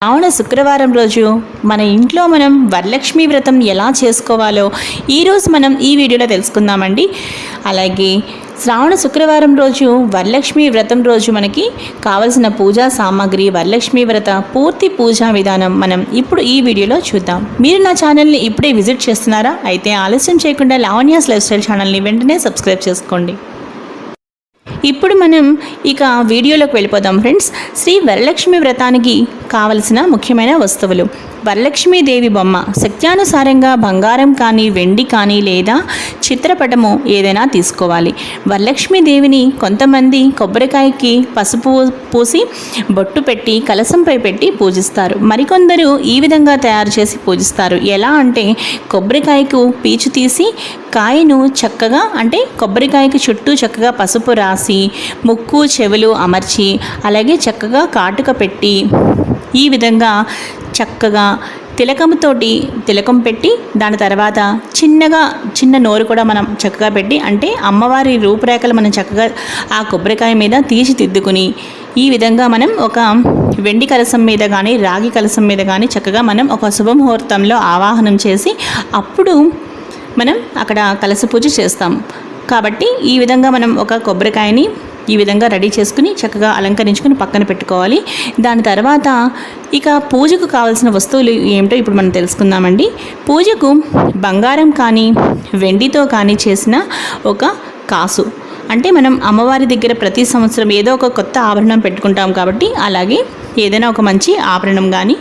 శ్రావణ శుక్రవారం రోజు మన ఇంట్లో మనం వరలక్ష్మి వ్రతం ఎలా చేసుకోవాలో ఈరోజు మనం ఈ వీడియోలో తెలుసుకుందామండి. అలాగే శ్రావణ శుక్రవారం రోజు వరలక్ష్మి వ్రతం రోజు మనకి కావలసిన పూజా సామాగ్రి, వరలక్ష్మి వ్రత పూర్తి పూజా విధానం మనం ఇప్పుడు ఈ వీడియోలో చూద్దాం. మీరు నా ఛానల్ని ఇప్పుడే విజిట్ చేస్తున్నారా? అయితే ఆలస్యం చేయకుండా లావణ్యాస్ లైఫ్ స్టైల్ ఛానల్ని వెంటనే సబ్స్క్రైబ్ చేసుకోండి. ఇప్పుడు మనం ఇక వీడియోలోకి వెళ్ళిపోదాం ఫ్రెండ్స్. శ్రీ వరలక్ష్మి వ్రతానికి కావలసిన ముఖ్యమైన వస్తువులు: వరలక్ష్మీదేవి బొమ్మ, శక్త్యానుసారంగా బంగారం కానీ వెండి కానీ లేదా చిత్రపటము ఏదైనా తీసుకోవాలి. వరలక్ష్మీదేవిని కొంతమంది కొబ్బరికాయకి పసుపు పూసి బొట్టు పెట్టి కలశంపై పెట్టి పూజిస్తారు. మరికొందరు ఈ విధంగా తయారు చేసి పూజిస్తారు. ఎలా అంటే కొబ్బరికాయకు పీచు తీసి కాయను చక్కగా కొబ్బరికాయకి చుట్టూ చక్కగా పసుపు రాసి ముక్కు చెవులు అమర్చి అలాగే చక్కగా కాటుక పెట్టి ఈ విధంగా చక్కగా తిలకం పెట్టి దాని తర్వాత చిన్న నోరు కూడా మనం చక్కగా పెట్టి అమ్మవారి రూపురేఖలు మనం చక్కగా ఆ కొబ్బరికాయ మీద తీర్చిదిద్దుకుని ఈ విధంగా మనం ఒక వెండి కలశం మీద కానీ రాగి కలశం మీద కానీ చక్కగా మనం ఒక శుభముహూర్తంలో ఆవాహనం చేసి అప్పుడు మనం అక్కడ కలశ పూజ చేస్తాం. కాబట్టి ఈ విధంగా మనం ఒక కొబ్బరికాయని ఈ విధంగా రెడీ చేసుకుని చక్కగా అలంకరించుకుని పక్కన పెట్టుకోవాలి. దాని తర్వాత ఇక పూజకు కావాల్సిన వస్తువులు ఏమిటో ఇప్పుడు మనం తెలుసుకుందామండి. పూజకు బంగారం కానీ వెండితో కానీ చేసిన ఒక కాసు, మనం అమ్మవారి దగ్గర ప్రతి సంవత్సరం ఏదో ఒక కొత్త ఆభరణం పెట్టుకుంటాం కాబట్టి అలాగే ఏదైనా ఒక మంచి ఆభరణం కానీ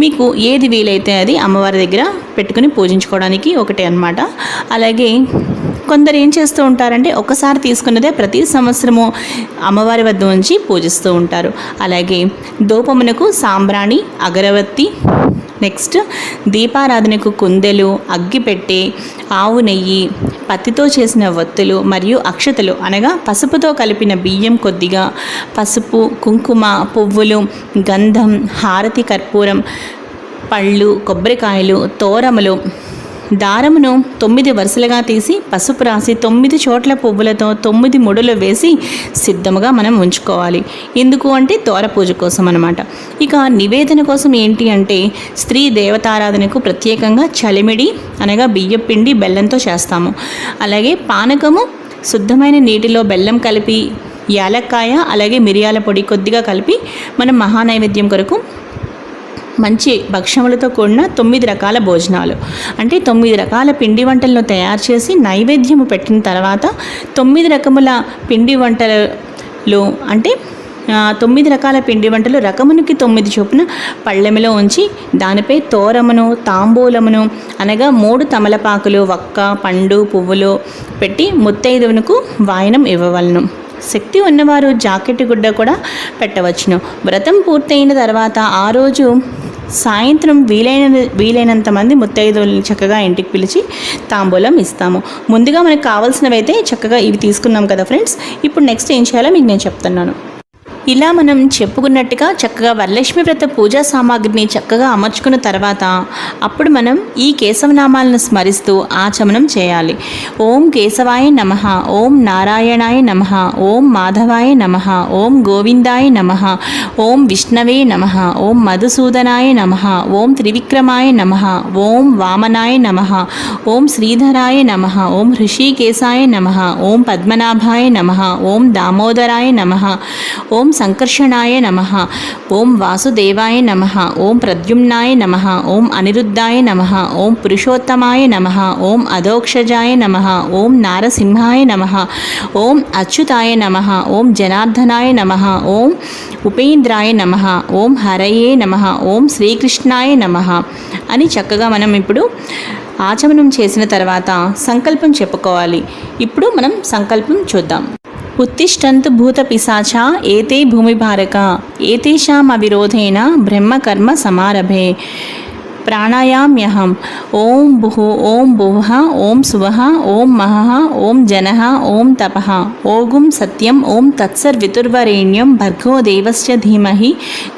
మీకు ఏది వీలైతే అది అమ్మవారి దగ్గర పెట్టుకుని పూజించుకోవడానికి ఒకటే అన్నమాట. అలాగే కొందరు ఏం చేస్తూ ఉంటారంటే ఒకసారి తీసుకున్నదే ప్రతి సంవత్సరము అమ్మవారి వద్ద ఉంచి పూజిస్తూ ఉంటారు. అలాగే ధూపమునకు సాంబ్రాణి, అగరవత్తి, నెక్స్ట్ దీపారాధనకు కుందెలు, అగ్గిపెట్టె, ఆవు నెయ్యి, పత్తితో చేసిన వత్తులు మరియు అక్షతలు పసుపుతో కలిపిన బియ్యం కొద్దిగా, పసుపు, కుంకుమ, పువ్వులు, గంధం, హారతి, కర్పూరం, పళ్ళు, కొబ్బరికాయలు, తోరములు, దారమును 9 వరుసలుగా తీసి పసుపు రాసి 9 చోట్ల పువ్వులతో 9 ముడులు వేసి సిద్ధముగా మనం ఉంచుకోవాలి. ఎందుకు అంటే తోర పూజ కోసం అన్నమాట. ఇక నివేదన కోసం ఏంటి అంటే స్త్రీ దేవతారాధనకు ప్రత్యేకంగా చలిమిడి బియ్యం పిండి బెల్లంతో చేస్తాము. అలాగే పానకము శుద్ధమైన నీటిలో బెల్లం కలిపి యాలక్కాయ అలాగే మిరియాల పొడి కొద్దిగా కలిపి మనం మహానైవేద్యం కొరకు మంచి భక్ష్యములతో కూడిన 9 రకాల భోజనాలు 9 రకాల పిండి వంటలను తయారు చేసి నైవేద్యము పెట్టిన తర్వాత 9 రకముల పిండి వంటలు 9 రకాల పిండి వంటలు రకమునికి 9 చొప్పున పళ్ళెములో ఉంచి దానిపై తోరమును, తాంబూలమును 3 తమలపాకులు, వక్క, పండు, పువ్వులు పెట్టి ముత్తైదువునకు వాయనం ఇవ్వవలను. శక్తి ఉన్నవారు జాకెట్ గుడ్డ కూడా పెట్టవచ్చును. వ్రతం పూర్తయిన తర్వాత ఆ రోజు సాయంత్రం వీలైనంత మంది ముత్తైదువులను చక్కగా ఇంటికి పిలిచి తాంబూలం ఇస్తాము. ముందుగా మనకు కావాల్సినవి అయితే చక్కగా ఇవి తీసుకున్నాం కదా ఫ్రెండ్స్. ఇప్పుడు నెక్స్ట్ ఏం చేయాలో మీకు నేను చెప్తున్నాను. ఇలా మనం చెప్పుకున్నట్టుగా చక్కగా వరలక్ష్మి వ్రత పూజా సామాగ్రిని చక్కగా అమర్చుకున్న తర్వాత అప్పుడు మనం ఈ కేశవనామాలను స్మరిస్తూ ఆచమనం చేయాలి. ఓం కేశవాయ నమః, ఓం నారాయణాయ నమః, ఓం మాధవాయ నమః, ఓం గోవిందాయ నమః, ఓం విష్ణవే నమః, ఓం మధుసూదనాయ నమః, ఓం త్రివిక్రమాయ నమః, ఓం వామనాయ నమః, ఓం శ్రీధరాయ నమః, ఓం హృషికేశాయ నమః, ఓం పద్మనాభాయ నమః, ఓం దామోదరాయ నమః, ఓం సంకర్షణాయ నమః, ఓం వాసుదేవాయ నమః, ఓం ప్రద్యుమ్నాయ నమః, ఓం అనిరుద్ధాయ నమః, ఓం పురుషోత్తమాయ నమః, ఓం అధోక్షజాయ నమః, ఓం నారసింహాయ నమః, ఓం అచ్యుతాయ నమః, ఓం జనార్దనాయ నమః, ఓం ఉపేంద్రాయ నమః, ఓం హరయే నమః, ఓం శ్రీకృష్ణాయ నమః అని చక్కగా మనం ఇప్పుడు ఆచమనం చేసిన తర్వాత సంకల్పం చెప్పుకోవాలి. ఇప్పుడు మనం సంకల్పం చూద్దాం. ఉత్తిష్టంతు భూత పిశాచా ఏతే భూమిభారక ఏతేషాం అవిరోధేన బ్రహ్మకర్మ సమారభే. ప్రాణాయామ్యహం. ఓం భుః ఓం భువః ఓం సువః ఓం మహః ఓం జనః ఓం తపః ఓగుం సత్యం ఓం తత్సర్వితుర్వరేణ్యం భర్గో దేవస్య ధీమహి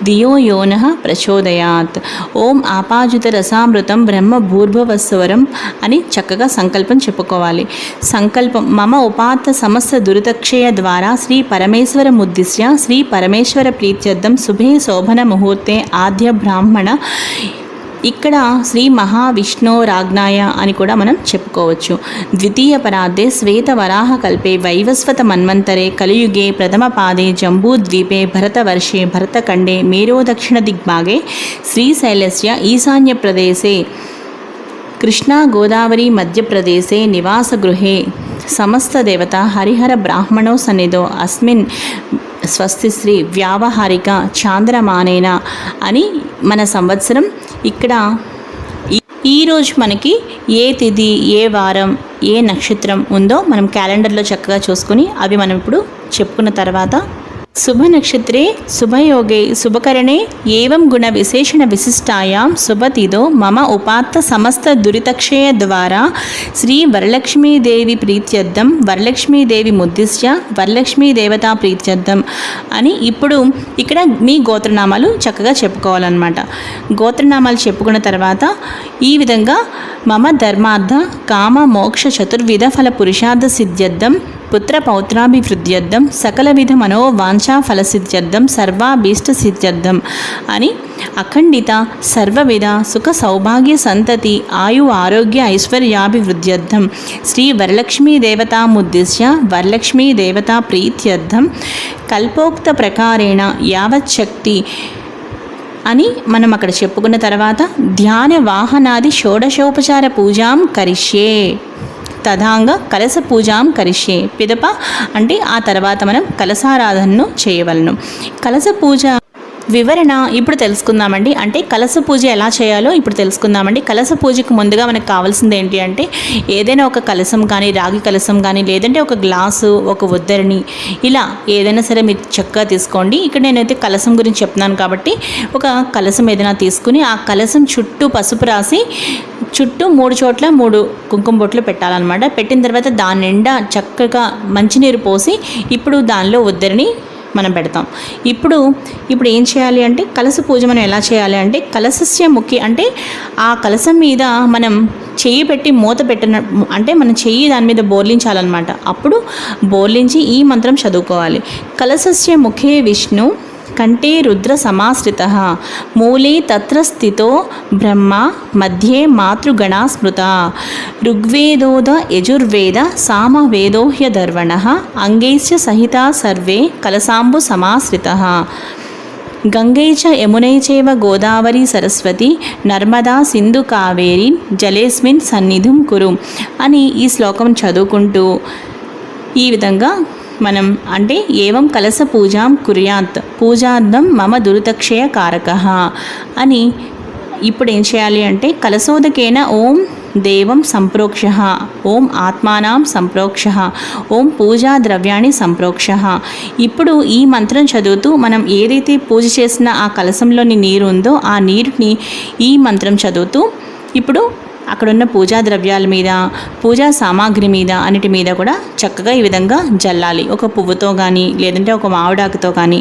ధియో యో నః ప్రచోదయాత్. ఓం ఆపాజిత రసామృతం బ్రహ్మ భూర్భువస్వరం అని చక్కగా సంకల్పం చెప్పుకోవాలి. సంకల్పం మమ ఉపాత్త సమస్త దురితక్షయ ద్వారా శ్రీ పరమేశ్వర ముద్దిశ్య శ్రీ పరమేశ్వర ప్రీత్యర్థం శుభే శోభన ముహూర్తే ఆద్య బ్రాహ్మణ. ఇక్కడ శ్రీ మహావిష్ణోరాజ్ఞాయ అని కూడా మనం చెప్పుకోవచ్చు. ద్వితీయ పరార్థే శ్వేతవరాహ కల్పే వైవస్వత మన్వంతరే కలియుగే ప్రథమ పాదే జంబూద్వీపే భరతవర్షే భరతఖండే మేరో దక్షిణ దిగ్భాగే శ్రీశైలస్య ఈశాన్య ప్రదేశే కృష్ణా గోదావరి మధ్యప్రదేశే నివాసగృహే సమస్త దేవత హరిహర బ్రాహ్మణో సన్నిధో అస్మిన్ స్వస్తి శ్రీ వ్యావహారిక చాంద్రమానేన అని మన సంవత్సరం. ఇక్కడ ఈరోజు మనకి ఏ తిథి ఏ వారం ఏ నక్షత్రం ఉందో మనం క్యాలెండర్లో చక్కగా చూసుకొని అవి మనం ఇప్పుడు చెప్పుకున్న తర్వాత శుభ నక్షత్రే శుభయోగే శుభకరణే ఏవం గుణ విశేషణ విశిష్టాయాం శుభతిథో మమ ఉపాత్త సమస్త దురితక్షయ ద్వారా శ్రీ వరలక్ష్మీదేవి ప్రీత్యర్థం వరలక్ష్మీదేవి ముద్దిశ్య వరలక్ష్మీ దేవతా ప్రీత్యర్థం అని ఇప్పుడు ఇక్కడ మీ గోత్రనామాలు చక్కగా చెప్పుకోవాలన్నమాట. గోత్రనామాలు చెప్పుకున్న తర్వాత ఈ విధంగా మమ ధర్మార్థ కామ మోక్ష చతుర్విధ ఫల పురుషార్థ సిద్ధ్యర్థం పుత్ర పౌత్రాభివృద్ధ్యర్థం సకల విధ మనోవాంఛా ఫలసిద్ధ్యర్థం సర్వాభీష్ట సిద్ధ్యర్థం అని అఖండిత సర్వవిధ సుఖ సౌభాగ్య సంతతి ఆయు ఆరోగ్య ఐశ్వర్యాభివృద్ధ్యర్థం శ్రీ వరలక్ష్మీ దేవతాముద్దిశ్య వరలక్ష్మీ దేవతా ప్రీత్యర్థం కల్పోక్త ప్రకారేణ యావచ్చక్తి అని మనం అక్కడ చెప్పుకున్న తర్వాత ధ్యాన వాహనాది షోడశోపచార పూజాం కరిష్యే తథాంగ కలశ పూజాం కరిష్యే పిదప అంటే ఆ తర్వాత మనం కలశారాధనను చేయవలను. కలశ పూజ వివరణ ఇప్పుడు తెలుసుకుందామండి. అంటే కలశ పూజ ఎలా చేయాలో ఇప్పుడు తెలుసుకుందామండి. కలశ పూజకు ముందుగా మనకు కావాల్సింది ఏంటి అంటే ఏదైనా ఒక కలశం కానీ రాగి కలశం కానీ లేదంటే ఒక గ్లాసు ఒక ఉద్దరిని ఇలా ఏదైనా సరే మీరు చక్కగా తీసుకోండి. ఇక్కడ నేనైతే కలశం గురించి చెప్తున్నాను కాబట్టి ఒక కలశం ఏదైనా తీసుకుని ఆ కలశం చుట్టూ పసుపు రాసి చుట్టూ 3 చోట్ల 3 కుంకుమ బొట్లు పెట్టాలన్నమాట. పెట్టిన తర్వాత దాని నిండా చక్కగా మంచినీరు పోసి ఇప్పుడు దానిలో ఉద్దరిని మనం పెడతాం. ఇప్పుడు ఏం చేయాలి అంటే కలశ పూజ మనం ఎలా చేయాలి అంటే కలశస్య ముఖ్య అంటే ఆ కలశం మీద మనం చెయ్యి పెట్టి మూత పెట్టిన అంటే మనం చెయ్యి దాని మీద బోర్లించాలన్నమాట. అప్పుడు బోర్లించి ఈ మంత్రం చదువుకోవాలి. కలశస్య ముఖే విష్ణు కంఠే రుద్ర సమాశ్రితః మూలే తత్ర స్థితో బ్రహ్మ మధ్యే మాతృగణా స్మృత ఋగ్వేదోద యజుర్వేద సామవేదో హ్యధర్వణః అంగైశ్చ సహితా సర్వే కలశాంబు సమాశ్రితః గంగై చ యమునై చైవ గోదావరి సరస్వతి నర్మదా సింధు కావేరి జలేస్మిన్ సన్నిధిం కురు అని ఈ శ్లోకం చదువుకుంటూ ఈ విధంగా మనం అంటే ఏవం కలశ పూజాం కుర్యాత్ పూజార్థం మమ దురితక్షయ కారకః అని ఇప్పుడు ఏం చేయాలి అంటే కలశోదకేన ఓం దేవం సంప్రోక్షః ఓం ఆత్మానాం సంప్రోక్షః ఓం పూజా ద్రవ్యాన్ని సంప్రోక్షః. ఇప్పుడు ఈ మంత్రం చదువుతూ మనం ఏదైతే పూజ చేసిన ఆ కలశంలోని నీరు ఉందో ఆ నీరుని ఈ మంత్రం చదువుతూ ఇప్పుడు అక్కడున్న పూజా ద్రవ్యాల మీద పూజా సామాగ్రి మీద అన్నిటి మీద కూడా చక్కగా ఈ విధంగా జల్లాలి. ఒక పువ్వుతో కానీ లేదంటే ఒక మామిడాకుతో కానీ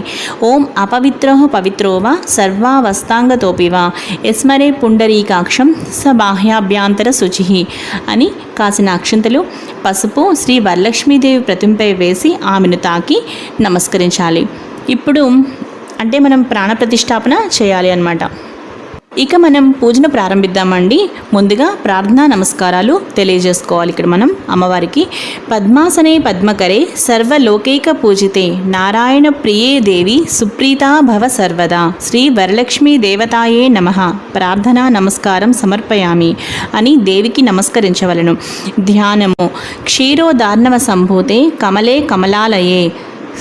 ఓం అపవిత్రో పవిత్రోవా సర్వావస్థాంగతోపివా యస్మరే పుండరీకాక్షం స బాహ్యాభ్యాంతర శుచి అని కాసిన అక్షంతలు పసుపు శ్రీ వరలక్ష్మీదేవి ప్రతిమపై వేసి ఆమెను తాకి నమస్కరించాలి. ఇప్పుడు అంటే మనం ప్రాణప్రతిష్ఠాపన చేయాలి అన్నమాట. ఇక మనం పూజను ప్రారంభిద్దామండి. ముందుగా ప్రార్థనా నమస్కారాలు తెలియజేసుకోవాలి. ఇక్కడ మనం అమ్మవారికి పద్మాసనే పద్మకరే సర్వలోకైక పూజితే నారాయణ ప్రియే దేవి సుప్రీతా భవ సర్వదా శ్రీ వరలక్ష్మీ దేవతాయే నమః ప్రార్థనా నమస్కారం సమర్పయామి అని దేవికి నమస్కరించవలను. ధ్యానము క్షీరోదార్ణవ సంభూతే కమలే కమలాలయే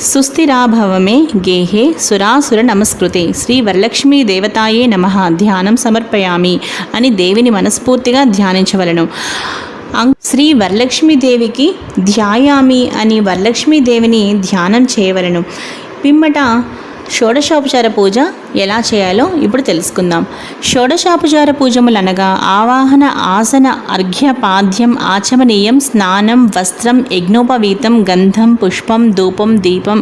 సుస్థిరాభవమే గేహే సురాసుర నమస్కృతే శ్రీ వరలక్ష్మీ దేవతాయే నమః ధ్యానం సమర్పయామి అని దేవిని మనస్ఫూర్తిగా ధ్యానించవలను. శ్రీ వరలక్ష్మీదేవికి ధ్యాయామి అని వరలక్ష్మీదేవిని ధ్యానం చేయవలను. పిమ్మట షోడశోపచార పూజ ఎలా చేయాలో ఇప్పుడు తెలుసుకుందాం. షోడశోపచార పూజములు అనగా ఆవాహన, ఆసన, అర్ఘ్య, పాద్యం, ఆచమనీయం, స్నానం, వస్త్రం, యజ్ఞోపవీతం, గంధం, పుష్పం, ధూపం, దీపం,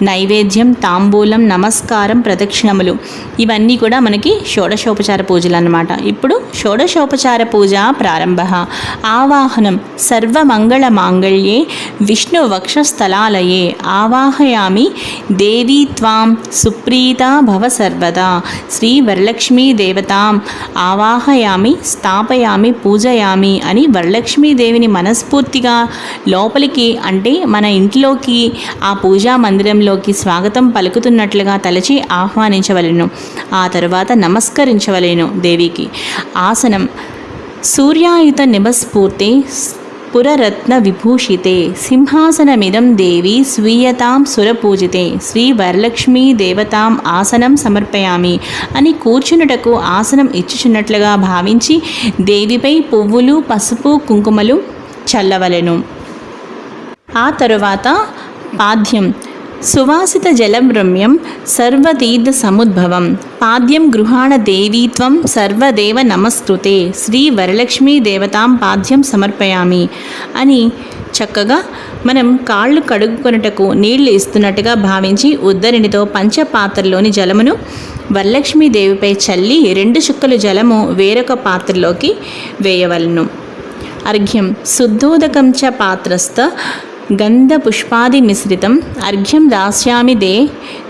నైవేద్యం, తాంబూలం, నమస్కారం, ప్రదక్షిణములు ఇవన్నీ కూడా మనకి షోడశోపచార పూజలు అన్నమాట. ఇప్పుడు షోడశోపచార పూజ ప్రారంభ. ఆవాహనం. సర్వమంగళ మాంగళ్యే విష్ణు వక్షస్థలాలయే ఆవాహయామి దేవీ త్వాం సుప్రీతా భవ సర్వదా. శ్రీ వరలక్ష్మీ దేవతాం ఆవాహయామి, స్థాపయామి, పూజయామి అని వరలక్ష్మీదేవిని మనస్ఫూర్తిగా లోపలికి అంటే మన ఇంట్లోకి ఆ పూజా మందిరంలోకి స్వాగతం పలుకుతున్నట్లుగా తలచి ఆహ్వానించవలెను. ఆ తరువాత నమస్కరించవలెను దేవికి. ఆసనం. సూర్యాయుత నిభస్ఫూర్తే పురరత్న విభూషితే సింహాసనమిదం దేవి స్వీయతాం సురపూజితే శ్రీ వరలక్ష్మీ దేవతాం ఆసనం సమర్పయామి అని కూర్చున్నటకు ఆసనం ఇచ్చుచున్నట్లుగా భావించి దేవిపై పువ్వులు, పసుపు, కుంకుమలు చల్లవలెను. ఆ తరువాత పాద్యం. సువాసిత జలం రమ్యం సర్వతీర్థ సముద్భవం పాద్యం గృహాణ దేవీత్వం సర్వదేవ నమస్కృతే శ్రీ వరలక్ష్మీ దేవతాం పాద్యం సమర్పయామి అని చక్కగా మనం కాళ్ళు కడుగుకొనుటకు నీళ్లు ఇస్తున్నట్టుగా భావించి ఉద్దరినితో పంచపాత్రలోని జలమును వరలక్ష్మీదేవిపై చల్లి 2 చుక్కలు జలము వేరొక పాత్రలోకి వేయవలను. అర్ఘ్యం. శుద్ధోదకం చ పాత్రస్థ గంధ పుష్పాది మిశ్రితం అర్ఘ్యం దాస్యామి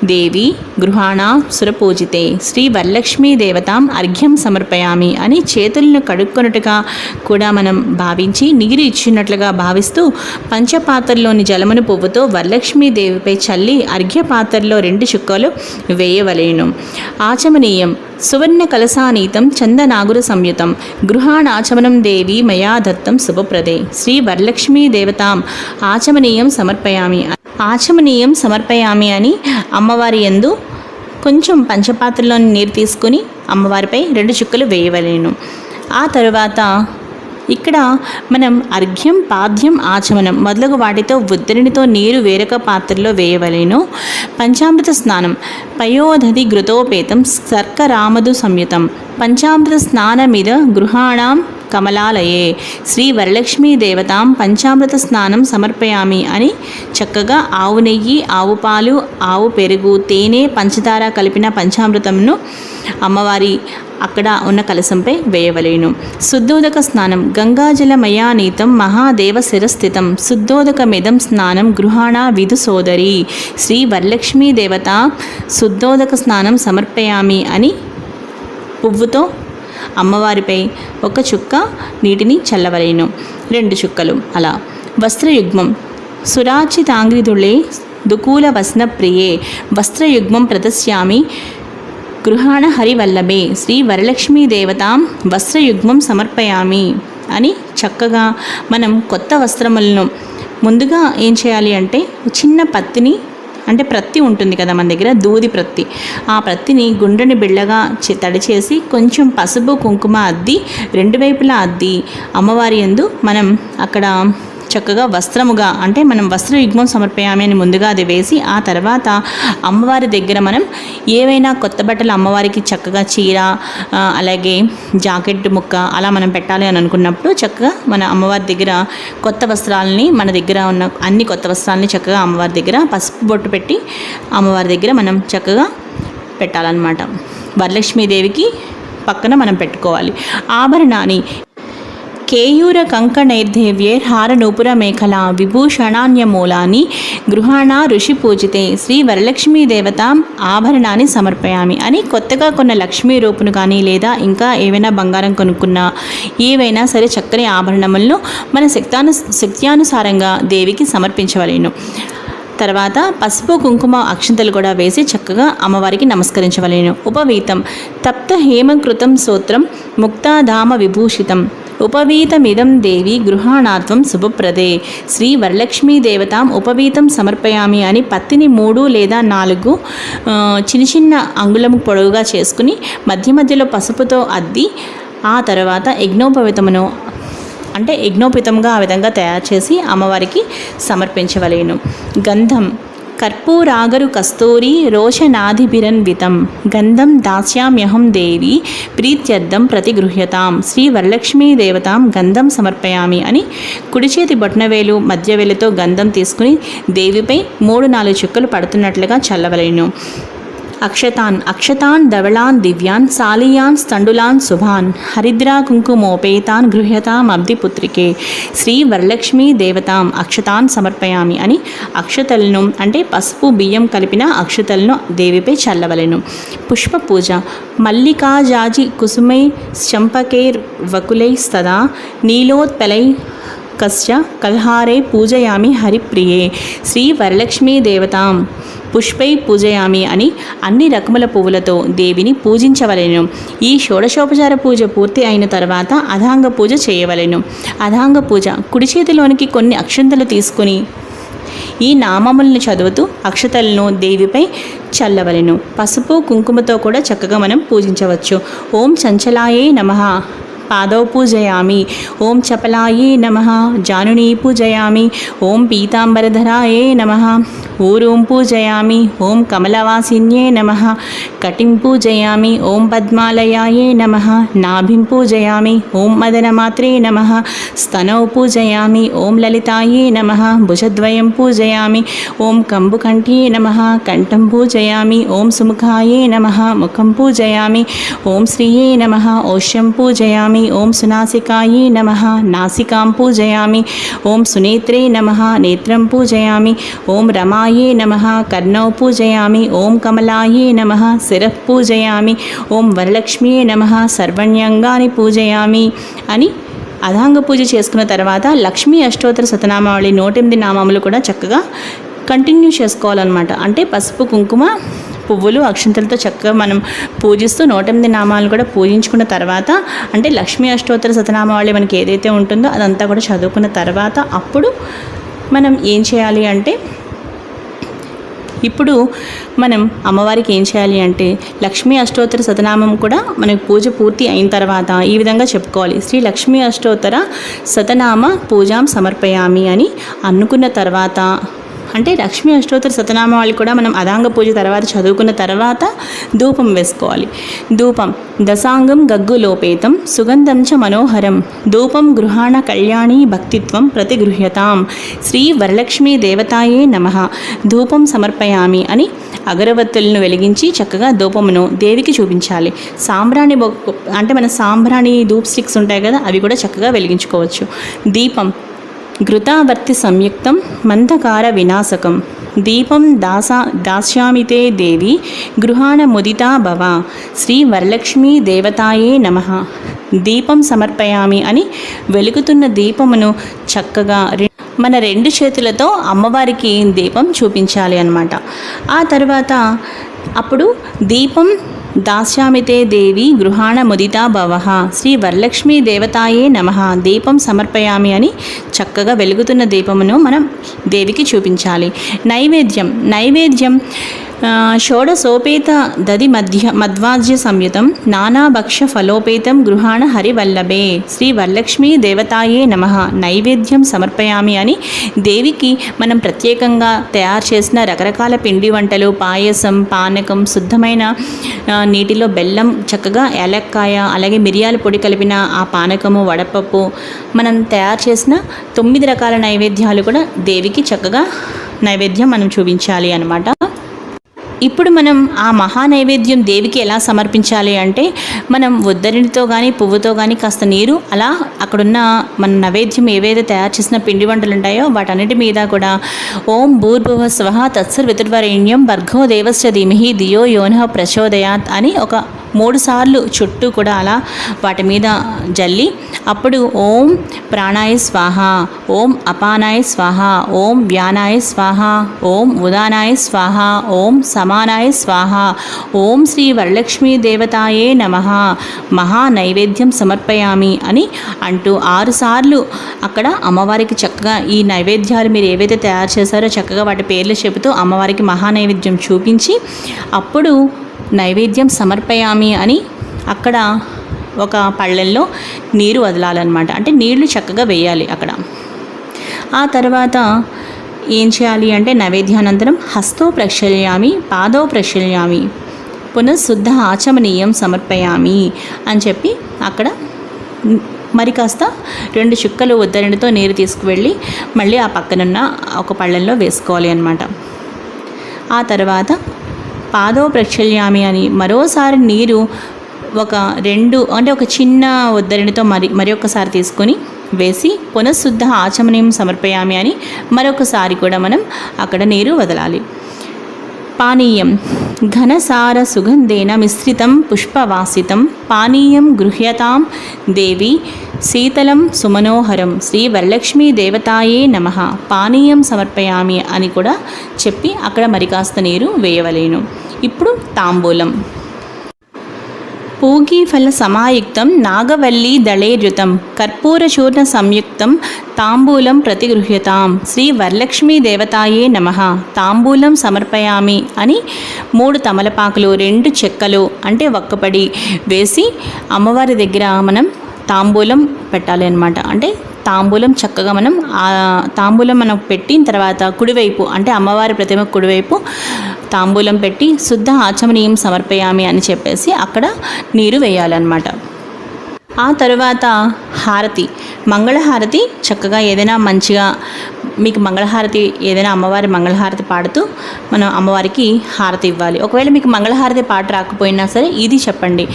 దేవి గృహాణ సురపూజితే శ్రీ వరలక్ష్మీ దేవతాం అర్ఘ్యం సమర్పయామి అని చేతులను కడుక్కొనుటగా కూడా మనం భావించి నీరు ఇచ్చినట్లుగా భావిస్తూ పంచపాత్రలోని జలమును పువ్వుతో వరలక్ష్మీదేవిపై చల్లి అర్ఘ్య పాత్రలో 2 చుక్కలు వేయవలేను. ఆచమనీయం. సువర్ణ కలసానీతం చందనాగుర సంయుతం గృహాణాచమనం దేవి మయా దత్తం శుభప్రదే శ్రీ వరలక్ష్మీ దేవతాం ఆచమనీయం సమర్పయామి. ఆచమనీయం సమర్పయామి అని అమ్మవారి యందు కొంచెం పంచపాత్రలోని నీరు తీసుకుని అమ్మవారిపై 2 చుక్కలు వేయవలేను. ఆ తరువాత ఇక్కడ మనం అర్ఘ్యం, పాద్యం, ఆచమనం మొదలగు వాటితో ఉద్దరినితో నీరు వేరొక పాత్రలో వేయవలేను. పంచామృత స్నానం. పయోదధి ఘృతోపేతం శర్కరామధు సంయుతం పంచామృత స్నానమిద గృహాణం కమలాలయే శ్రీ వరలక్ష్మీ దేవతాం పంచామృత స్నానం సమర్పయామి అని చక్కగా ఆవు నెయ్యి, ఆవు పాలు, ఆవు పెరుగు, తేనె, పంచదార కలిపిన పంచామృతంను అమ్మవారి అక్కడ ఉన్న కలశంపై వేయవలేను. శుద్ధోదక స్నానం. గంగాజలమయానీతం మహాదేవ శిరస్థితం శుద్ధోదకమిదం స్నానం గృహాణ విధు సోదరి శ్రీ వరలక్ష్మీ దేవత శుద్ధోదక స్నానం సమర్పయామి అని పువ్వుతో అమ్మవారిపై 1 చుక్క నీటిని చల్లవలేను. 2 చుక్కలు అలా. వస్త్రయుగ్మం. సురాచితాంగ్రిదుళే దుకూల వస్న ప్రియే వస్త్రయుగ్మం ప్రదస్యామి గృహాణ హరివల్లభే శ్రీ వరలక్ష్మీ దేవతాం వస్త్రయుగ్మం సమర్పయామి అని చక్కగా మనం కొత్త వస్త్రములను ముందుగా ఏం చేయాలి అంటే చిన్న పత్తిని అంటే ప్రత్తి ఉంటుంది కదా మన దగ్గర, దూది ప్రత్తి, ఆ ప్రత్తిని గుండ్రని బిళ్ళగా తడి చేసి కొంచెం పసుపు కుంకుమ అద్ది 2 వైపులా అద్ది అమ్మవారి యందు మనం అక్కడ చక్కగా వస్త్రముగా అంటే మనం వస్త్రయుగ్మం సమర్పయామి అని ముందుగా అది వేసి ఆ తర్వాత అమ్మవారి దగ్గర మనం ఏవైనా కొత్త బట్టలు అమ్మవారికి చక్కగా చీర అలాగే జాకెట్ ముక్క అలా మనం పెట్టాలి అని అనుకున్నప్పుడు చక్కగా మన అమ్మవారి దగ్గర కొత్త వస్త్రాలని మన దగ్గర ఉన్న అన్ని కొత్త వస్త్రాలని చక్కగా అమ్మవారి దగ్గర పసుపు బొట్టు పెట్టి అమ్మవారి దగ్గర మనం చక్కగా పెట్టాలన్నమాట. వరలక్ష్మీదేవికి పక్కన మనం పెట్టుకోవాలి. ఆభరణాన్ని. కేయూర కంకణైర్దేవ్యైర్హార నూపుర మేఖల విభూషణాన్యమూలాని గృహాణ ఋషి పూజితే శ్రీ వరలక్ష్మీ దేవత ఆభరణాన్ని సమర్పయామి అని కొత్తగా కొన్న లక్ష్మీ రూపును కానీ లేదా ఇంకా ఏవైనా బంగారం కొనుక్కున్నా ఏవైనా సరే చక్కని ఆభరణములను మన శక్త్యానుసారంగా దేవికి సమర్పించవలేను. తర్వాత పసుపు కుంకుమ అక్షంతలు కూడా వేసి చక్కగా అమ్మవారికి నమస్కరించవలేను. ఉపవీతం. తప్త హేమకృతం సూత్రం ముక్తాధామ విభూషితం ఉపవీతమిదం దేవి గృహాణాత్వం శుభప్రదే శ్రీ వరలక్ష్మీ దేవతాం ఉపవీతం సమర్పయామి అని పత్తిని 3 లేదా 4 చిన్న చిన్న అంగుళం పొడవుగా చేసుకుని మధ్య మధ్యలో పసుపుతో అద్ది ఆ తర్వాత యజ్ఞోపవీతమును అంటే యజ్ఞోపితంగా ఆ విధంగా తయారు చేసి అమ్మవారికి సమర్పించవలేను. గంధం. కర్పూరాగరు కస్తూరి రోషనాధిభిరన్వితం గంధం దాస్యామ్యహం దేవి ప్రీత్యర్థం ప్రతిగృహ్యతాం శ్రీ వరలక్ష్మీ దేవతాం గంధం సమర్పయామి అని కుడి చేతి బొట్నవేలు మధ్యవేలుతో గంధం తీసుకుని దేవిపై 3-4 చుక్కలు పడుతున్నట్లుగా చల్లవలెను. అక్షతాన్ ధవళాన్ దివ్యాన్ సాలియాన్ స్థండులాన్ శుభాన్ హరిద్రా కుంకుమోపేతాన్ గృహ్యతామబ్దిపుత్రికే శ్రీ వరలక్ష్మీ దేవతాం అక్షతాన్ సమర్పయామి అని అక్షతలను అంటే పసుపు బియ్యం కలిపిన అక్షతలను దేవిపై చల్లవలెను. పుష్ప పూజ మల్లికాజాజి కుసుమై చంపకైర్ వకులై సదా నీలోత్పలై కస్య కల్హారే పూజయామి హరిప్రియే శ్రీ వరలక్ష్మీ దేవతాం పుష్పై పూజయామి అని అన్ని రకముల పువ్వులతో దేవిని పూజించవలెను. ఈ షోడశోపచార పూజ పూర్తి అయిన తర్వాత అధాంగ పూజ చేయవలెను. అధాంగ పూజ కుడి చేతిలోనికి కొన్ని అక్షంతలు తీసుకుని ఈ నామములను చదువుతూ అక్షతలను దేవిపై చల్లవలెను. పసుపు కుంకుమతో కూడా చక్కగా మనం పూజించవచ్చు. ఓం చంచలాయే నమః పాదౌ పూజయామి. ఓం చపలాయే నమః జానునీ పూజయామి. ఓం పీతాంబరధరాయే నమః ఊరూం పూజయామి. ఓం కమలవాసిన్యే నమః కటిం పూజయామి. ఓం పద్మాలయాయే నమః నాభిం పూజయామి. ఓం మదనమాత్రే నమః స్తనౌ పూజయామి. ఓం లలితాయే నమః భుజద్వయం పూజయామి. ఓం కంబుకంఠ్యే నమః కంఠం పూజయామి. ఓం సుముఖాయే నమః ముఖం పూజయామి. ఓం శ్రీయే నమః ఓష్యం పూజయామి. ఓం సునాసికాయే నమః నాసికాం పూజయామి. ఓం సునేత్రే నమః నేత్రం పూజయామి. ఓం రమాయే నమః కర్ణౌ పూజయామి. ఓం కమలాయే నమః శిరః పూజయామి. ఓం వరలక్ష్మ్యే నమః సర్వణ్యంగాని పూజయామి అని అధాంగ పూజ చేసుకున్న తర్వాత లక్ష్మీ అష్టోత్తర శతనామావళి 108 నామములు కూడా చక్కగా కంటిన్యూ చేసుకోవాలన్నమాట. అంటే పసుపు కుంకుమ పువ్వులు అక్షంతలతో చక్కగా మనం పూజిస్తూ 108 నామాలు కూడా పూజించుకున్న తర్వాత అంటే లక్ష్మీ అష్టోత్తర శతనామావళి మనకి ఏదైతే ఉంటుందో అదంతా కూడా చదువుకున్న తర్వాత అప్పుడు మనం ఏం చేయాలి అంటే ఇప్పుడు మనం అమ్మవారికి ఏం చేయాలి అంటే లక్ష్మీ అష్టోత్తర శతనామం కూడా మనకి పూజ పూర్తి అయిన తర్వాత ఈ విధంగా చెప్పుకోవాలి. శ్రీ లక్ష్మీ అష్టోత్తర శతనామ పూజాం సమర్పయామి అని అనుకున్న తర్వాత అంటే లక్ష్మీ అష్టోత్తర శతనామావళి కూడా మనం అదాంగ పూజ తర్వాత చదువుకున్న తర్వాత ధూపం వేసుకోవాలి. ధూపం దశాంగం గగ్గులోపేతం సుగంధం చ మనోహరం ధూపం గృహాణ కళ్యాణి భక్తిత్వం ప్రతిగృహ్యతాం శ్రీ వరలక్ష్మీ దేవతాయే నమః ధూపం సమర్పయామి అని అగరవత్తులను వెలిగించి చక్కగా ధూపమును దేవికి చూపించాలి. సాంబ్రాణి అంటే మన సాంబ్రాణి ధూప్ స్టిక్స్ ఉంటాయి కదా, అవి కూడా చక్కగా వెలిగించుకోవచ్చు. దీపం ఘృతావర్తి సంయుక్తం మందకార వినాశకం దీపం దాస్యామితే దేవి గృహాణ ముదితా భవ శ్రీ వరలక్ష్మీ దేవతాయే నమః దీపం సమర్పయామి అని వెలుగుతున్న దీపమును చక్కగా మన 2 చేతులతో అమ్మవారికి దీపం చూపించాలి అన్నమాట. ఆ తర్వాత అప్పుడు దీపం దాస్యామితే దేవి గృహాణ ముదితా భవః శ్రీ వరలక్ష్మీ దేవతాయే నమః దీపం సమర్పయామి అని చక్కగా వెలుగుతున్న దీపమును మనం దేవికి చూపించాలి. నైవేద్యం షోడశోపేత దది మధ్వాజ్య సంయుతం నానాభక్ష ఫలోపేతం గృహాణ హరివల్లభే శ్రీ వరలక్ష్మీ దేవతాయే నమః నైవేద్యం సమర్పయామి అని దేవికి మనం ప్రత్యేకంగా తయారు చేసిన రకరకాల పిండి వంటలు, పాయసం, పానకం, శుద్ధమైన నీటిలో బెల్లం, చక్కగా ఏలక్కాయ, అలాగే మిరియాల పొడి కలిపిన ఆ పానకము, వడపప్పు, మనం తయారు చేసిన 9 రకాల నైవేద్యాలు కూడా దేవికి చక్కగా నైవేద్యం మనం చూపించాలి అన్నమాట. ఇప్పుడు మనం ఆ మహా నైవేద్యం దేవికి ఎలా సమర్పించాలి అంటే మనం ఉద్దరినితో కానీ పువ్వుతో కానీ కాస్త నీరు అలా అక్కడున్న మన నైవేద్యం ఏవైతే తయారు చేసిన పిండి వంటలు ఉంటాయో వాటన్నిటి మీద కూడా ఓం భూర్భువ స్వః తత్సర్వితుర్వరేణ్యం భర్గో దేవస్య ధీమహి ధియో యోనః ప్రచోదయాత్ అని ఒక 3 సార్లు చుట్టూ కూడా అలా వాటి మీద జల్లి అప్పుడు ఓం ప్రాణాయ స్వాహ, ఓం అపానాయ స్వాహ, ఓం వ్యానాయ స్వాహ, ఓం ఉదానాయ స్వాహ, ఓం సమానాయ స్వాహ, ఓం శ్రీ వరలక్ష్మీ దేవతాయే నమః మహా నైవేద్యం సమర్పయామి అని అంటూ 6 సార్లు అక్కడ అమ్మవారికి చక్కగా ఈ నైవేద్యాలు మీరు ఏవైతే తయారు చేశారో చక్కగా వాటి పేర్లు చెబుతూ అమ్మవారికి మహా నైవేద్యం చూపించి అప్పుడు నైవేద్యం సమర్పయామి అని అక్కడ ఒక పళ్ళెల్లో నీరు వదలాలన్నమాట. అంటే నీళ్లు చక్కగా వేయాలి అక్కడ. ఆ తర్వాత ఏం చేయాలి అంటే నైవేద్యానంతరం హస్తో ప్రక్షాళయామి, పాదో ప్రక్షాళయామి, పునఃశుద్ధ ఆచమనీయం సమర్పయామి అని చెప్పి అక్కడ మరి కాస్త 2 చుక్కలు ఉద్దరణితో నీరు తీసుకువెళ్ళి మళ్ళీ ఆ పక్కనున్న ఒక పళ్ళెంలో వేసుకోవాలి అన్నమాట. ఆ తర్వాత పాదో ప్రక్షాళయామి అని మరోసారి నీరు ఒక చిన్న ఉద్దరణితో మరి ఒక్కసారి తీసుకొని వేసి పునఃశుద్ధ ఆచమనీయం సమర్పయామి అని మరొకసారి కూడా మనం అక్కడ నీరు వదలాలి. పానీయం ఘనసార సుగంధేన మిశ్రితం పుష్పవాసితం పానీయం గృహ్యతాం దేవి శీతలం సుమనోహరం శ్రీ వరలక్ష్మీ దేవతాయే నమః పానీయం సమర్పయామి అని కూడా చెప్పి అక్కడ మరి కాస్త నీరు వేయవలేను. ఇప్పుడు తాంబూలం. పూగీఫల సమాయుక్తం నాగవల్లీ దళేర్యుతం కర్పూరచూర్ణ సంయుక్తం తాంబూలం ప్రతిగృహ్యతాం శ్రీ వరలక్ష్మీ దేవతాయే నమః తాంబూలం సమర్పయామి అని 3 తమలపాకులు 2 చెక్కలు అంటే ఒక్కపడి వేసి అమ్మవారి దగ్గర మనం తాంబూలం పెట్టాలి అన్నమాట. అంటే తాంబూలం చక్కగా మనం పెట్టిన తర్వాత కుడివైపు అంటే అమ్మవారి ప్రతిమ కుడివైపు తాంబూలం పెట్టి శుద్ధ ఆచమనీయం సమర్పయామి అని చెప్పేసి అక్కడ నీరు వేయాలన్నమాట. ఆ తరువాత హారతి, మంగళహారతి చక్కగా ఏదైనా మంచిగా మీకు మంగళహారతి ఏదైనా అమ్మవారి మంగళహారతి పాడుతూ మనం అమ్మవారికి హారతి ఇవ్వాలి. ఒకవేళ మీకు మంగళహారతి పాట రాకపోయినా సరే ఇది చెప్పండి.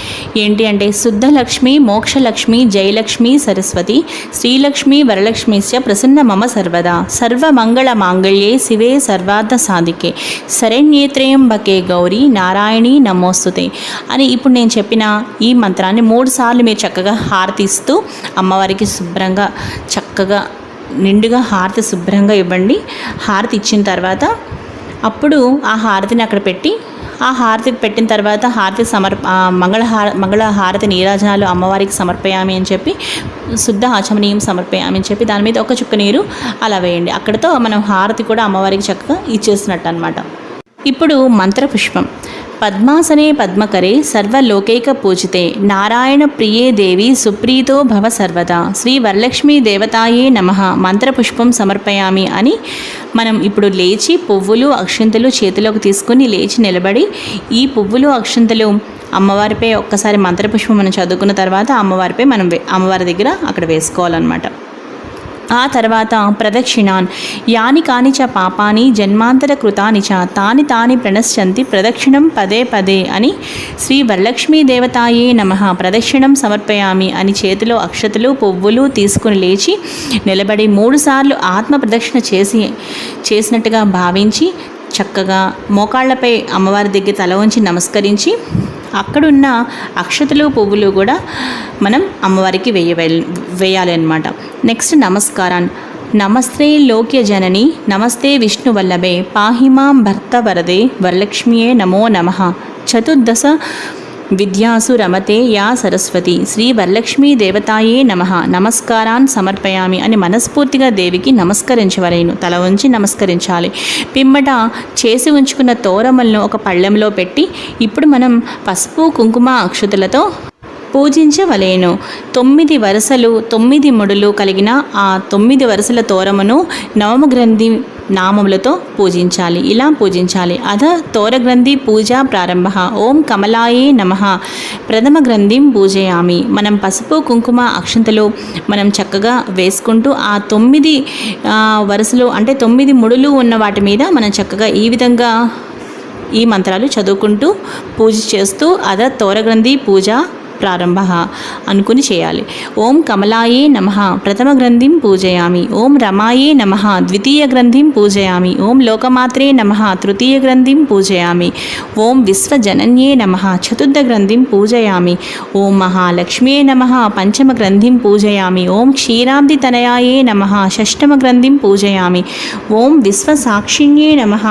ఏంటి అంటే శుద్ధలక్ష్మి మోక్షలక్ష్మి జయలక్ష్మి సరస్వతి శ్రీలక్ష్మి వరలక్ష్మిశ్చ ప్రసన్న మమ సర్వదా సర్వమంగళ మాంగళ్యే శివే సర్వార్థ సాధికే శరణ్యేత్రయంబకే గౌరీ నారాయణి నమోస్తుతే అని ఇప్పుడు నేను చెప్పిన ఈ మంత్రాన్ని 3 సార్లు మీరు చక్కగా హారతి ఇస్తూ అమ్మవారికి శుభ్రంగా చక్కగా నిండుగా హారతి శుభ్రంగా ఇవ్వండి. హారతి ఇచ్చిన తర్వాత అప్పుడు ఆ హారతిని అక్కడ పెట్టి ఆ హారతి పెట్టిన తర్వాత హారతి మంగళ హారతి నీరాజనాలు అమ్మవారికి సమర్పయామి అని చెప్పి శుద్ధ ఆచమనీయం సమర్పయామి అని చెప్పి దాని మీద ఒక చుక్క నీరు అలా వేయండి. అక్కడితో మనం హారతి కూడా అమ్మవారికి చక్కగా ఇచ్చేసినట్టు అనమాట. ఇప్పుడు మంత్రపుష్పం. పద్మాసనే పద్మకరే సర్వలోకైక పూజితే నారాయణ ప్రియే దేవి సుప్రీతో భవ సర్వదా శ్రీ వరలక్ష్మీ దేవతాయే నమః మంత్రపుష్పం సమర్పయామి అని మనం ఇప్పుడు లేచి పువ్వులు అక్షింతలు చేతిలోకి తీసుకొని లేచి నిలబడి ఈ పువ్వులు అక్షింతలు అమ్మవారిపై ఒక్కసారి మంత్రపుష్పం మనం చదువుకున్న తర్వాత అమ్మవారిపై మనం అమ్మవారి దగ్గర అక్కడ వేసుకోవాలన్నమాట. ఆ తర్వాత ప్రదక్షిణాన్ యాని కాని చ పాపాని జన్మాంతర కృతాని చ తాని ప్రణశ్యంతి ప్రదక్షిణం పదే పదే అని శ్రీ వరలక్ష్మీ దేవతాయే నమః ప్రదక్షిణం సమర్పయామి అని చేతిలో అక్షతలు పువ్వులు తీసుకుని లేచి నిలబడి 3 సార్లు ఆత్మ ప్రదక్షిణ చేసినట్టుగా భావించి చక్కగా మోకాళ్లపై అమ్మవారి దగ్గర తల వంచి నమస్కరించి అక్కడున్న అక్షతలు పువ్వులు కూడా మనం అమ్మవారికి వేయాలి అన్నమాట. నెక్స్ట్ నమస్కారాన్ని. నమస్తే లోక్య జనని నమస్తే విష్ణువల్లభే పాహిమాం భర్త వరదే వరలక్ష్మియే నమో నమః చతుర్దశ విద్యాసు రమతే యా సరస్వతి శ్రీ వరలక్ష్మీ దేవతాయే నమః నమస్కారాన్ సమర్పయామి అని మనస్ఫూర్తిగా దేవికి నమస్కరించవలేను. తల ఉంచి నమస్కరించాలి. పిమ్మట చేసి ఉంచుకున్న తోరమలను ఒక పళ్ళెంలో పెట్టి ఇప్పుడు మనం పసుపు కుంకుమ అక్షతులతో పూజించవలేను. 9 వరుసలు 9 ముడులు కలిగిన ఆ 9 వరుసల తోరమును నవమగ్రంథి నామములతో పూజించాలి. ఇలా పూజించాలి. అధ తోరగ్రంథి పూజా ప్రారంభ. ఓం కమలాయే నమః ప్రథమ గ్రంథిం పూజయామి. మనం పసుపు కుంకుమ అక్షంతలు మనం చక్కగా వేసుకుంటూ ఆ 9 వరుసలు అంటే 9 ముడులు ఉన్న వాటి మీద మనం చక్కగా ఈ విధంగా ఈ మంత్రాలు చదువుకుంటూ పూజ చేస్తూ అధ తోరగ్రంథి పూజ ప్రారంభ అనుకుని చేయాలి. ఓం కమలాయే నమః ప్రథమ గ్రంథిం పూజయామి. ఓం రమాయే నమః ద్వితీయ గ్రంథిం పూజయామి. ఓం లోకమాత్రే నమః తృతీయ గ్రంథిం పూజయామి. ఓం విశ్వజనన్యే నమః చతుర్థ గ్రంథిం పూజయామి. ఓం మహాలక్ష్మ్యే నమః పంచమ గ్రంథిం పూజయామి. ఓం క్షీరాబ్ది తనయాయే నమః షష్టమ గ్రంథిం పూజయామి. ఓం విశ్వసాక్షిణ్యే నమః